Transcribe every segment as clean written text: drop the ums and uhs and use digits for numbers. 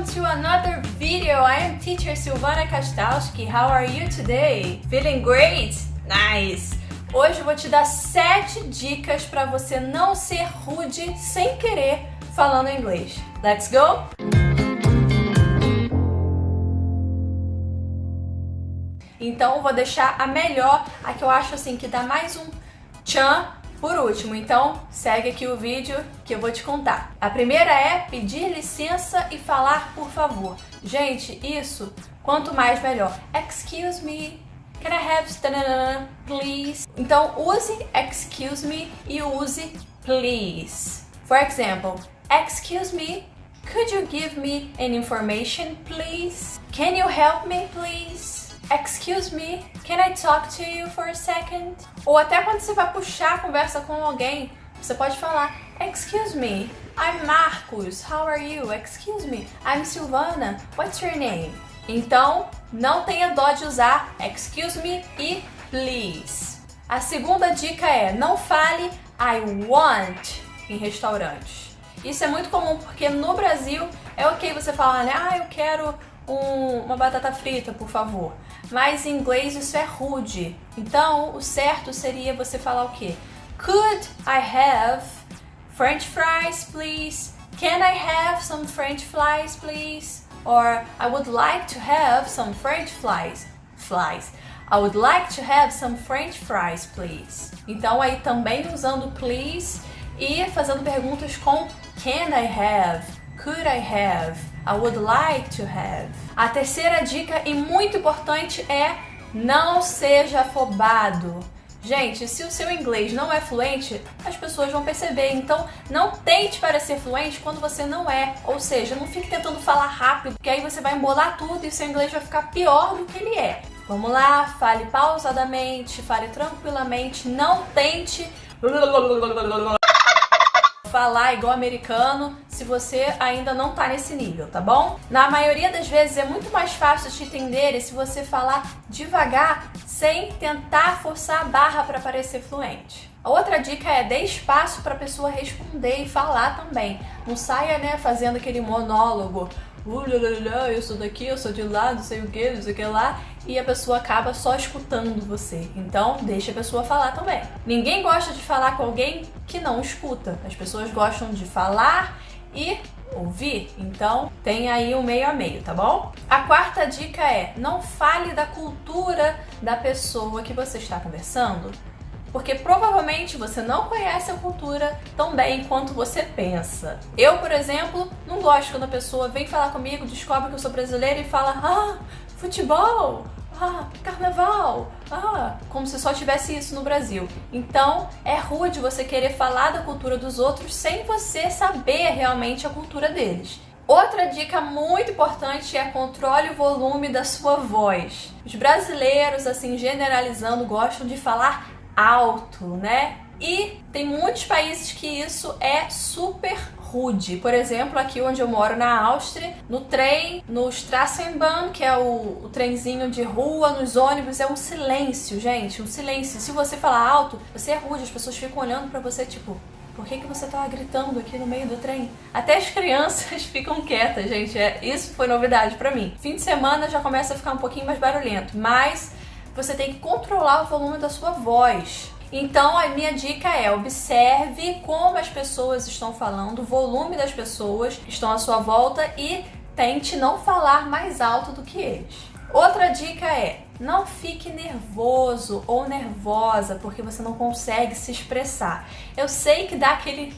welcome to another video. I am teacher Silvana Kastalski. How are you today? Feeling great? Nice! Hoje eu vou te dar 7 dicas para você não ser rude sem querer falando inglês. Let's go? Então eu vou deixar a melhor, a que eu acho assim que dá mais um tchan por último. Então segue aqui o vídeo que eu vou te contar. A primeira é pedir licença e falar por favor. Gente, isso quanto mais melhor. Excuse me, can I have please? Então use excuse me e use please. For example, excuse me, could you give me an information please? Can you help me please? Excuse me, can I talk to you for a second? Ou até quando você vai puxar a conversa com alguém, você pode falar, excuse me, I'm Marcos, how are you? Excuse me, I'm Silvana, what's your name? Então, não tenha dó de usar excuse me e please. A segunda dica é, não fale I want em restaurantes. Isso é muito comum porque no Brasil é ok você falar, né? Eu quero uma batata frita, por favor. Mas em inglês isso é rude. Então, o certo seria você falar o quê? Could I have French fries, please? Can I have some French fries, please? Or I would like to have some French fries. I would like to have some French fries, please. Então, aí também usando please e fazendo perguntas com can I have? Could I have? I would like to have. A terceira dica e muito importante é não seja afobado. Gente, se o seu inglês não é fluente, as pessoas vão perceber. Então, não tente parecer fluente quando você não é. Ou seja, não fique tentando falar rápido, porque aí você vai embolar tudo e o seu inglês vai ficar pior do que ele é. Vamos lá, fale pausadamente, fale tranquilamente, não tente falar igual americano se você ainda não tá nesse nível, tá bom? Na maioria das vezes é muito mais fácil te entender se você falar devagar sem tentar forçar a barra para parecer fluente. A outra dica é dê espaço para a pessoa responder e falar também. Não saia, né, fazendo aquele monólogo. Eu sou daqui, eu sou de lá, não sei o que, não sei o que lá. E a pessoa acaba só escutando você. Então, deixa a pessoa falar também. Ninguém gosta de falar com alguém que não escuta. As pessoas gostam de falar e ouvir. Então, tem aí um meio a meio, tá bom? A quarta dica é, não fale da cultura da pessoa que você está conversando. Porque provavelmente você não conhece a cultura tão bem quanto você pensa. Eu, por exemplo, não gosto quando a pessoa vem falar comigo, descobre que eu sou brasileira e fala futebol, carnaval, como se só tivesse isso no Brasil. Então, é rude você querer falar da cultura dos outros sem você saber realmente a cultura deles. Outra dica muito importante é controle o volume da sua voz. Os brasileiros, assim, generalizando, gostam de falar alto, né? E tem muitos países que isso é super rude. Por exemplo, aqui onde eu moro na Áustria, no trem, no Straßenbahn, que é o trenzinho de rua, nos ônibus, é um silêncio, gente, um silêncio. Se você falar alto, você é rude, as pessoas ficam olhando pra você tipo, por que você tá gritando aqui no meio do trem? Até as crianças ficam quietas, gente. Isso foi novidade pra mim. Fim de semana já começa a ficar um pouquinho mais barulhento, mas você tem que controlar o volume da sua voz. Então, a minha dica é, observe como as pessoas estão falando, o volume das pessoas que estão à sua volta e tente não falar mais alto do que eles. Outra dica é, não fique nervoso ou nervosa porque você não consegue se expressar. Eu sei que dá aquele,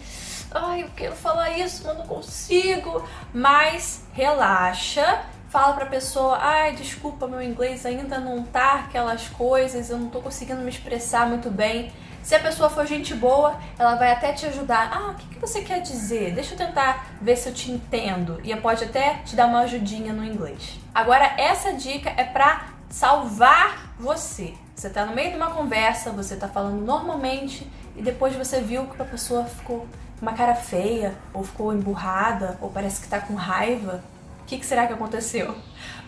eu quero falar isso, mas não consigo, mas relaxa. Fala pra pessoa, desculpa, meu inglês ainda não tá aquelas coisas, eu não tô conseguindo me expressar muito bem. Se a pessoa for gente boa, ela vai até te ajudar. O que você quer dizer? Deixa eu tentar ver se eu te entendo. E pode até te dar uma ajudinha no inglês. Agora, essa dica é pra salvar você. Você tá no meio de uma conversa, você tá falando normalmente e depois você viu que a pessoa ficou com uma cara feia, ou ficou emburrada, ou parece que tá com raiva. O que será que aconteceu?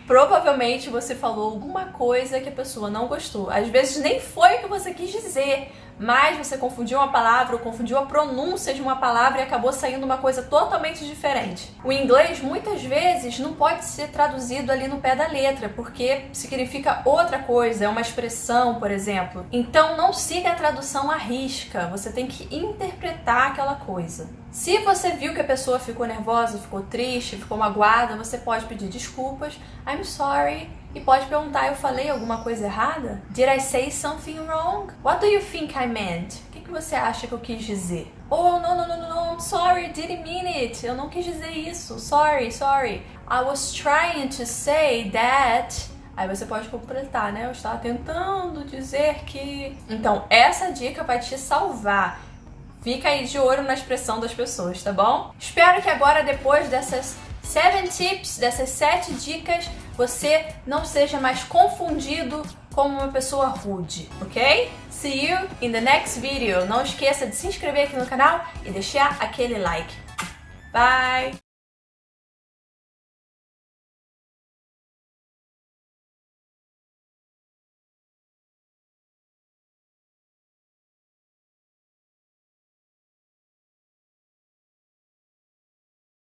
Provavelmente você falou alguma coisa que a pessoa não gostou. Às vezes nem foi o que você quis dizer, mas você confundiu uma palavra ou confundiu a pronúncia de uma palavra e acabou saindo uma coisa totalmente diferente. O inglês muitas vezes não pode ser traduzido ali no pé da letra, porque significa outra coisa, é uma expressão, por exemplo. Então não siga a tradução à risca, você tem que interpretar aquela coisa. Se você viu que a pessoa ficou nervosa, ficou triste, ficou magoada, você pode pedir desculpas, I'm sorry, e pode perguntar, eu falei alguma coisa errada? Did I say something wrong? What do you think I meant? O que você acha que eu quis dizer? Oh, no, I'm sorry, didn't mean it. Eu não quis dizer isso. Sorry. I was trying to say that. Aí você pode completar, né? Eu estava tentando dizer que... Então, essa dica vai te salvar. Fica aí de olho na expressão das pessoas, tá bom? Espero que agora, depois dessas 7 tips, dessas 7 dicas, você não seja mais confundido como uma pessoa rude, ok? See you in the next video. Não esqueça de se inscrever aqui no canal e deixar aquele like. Bye!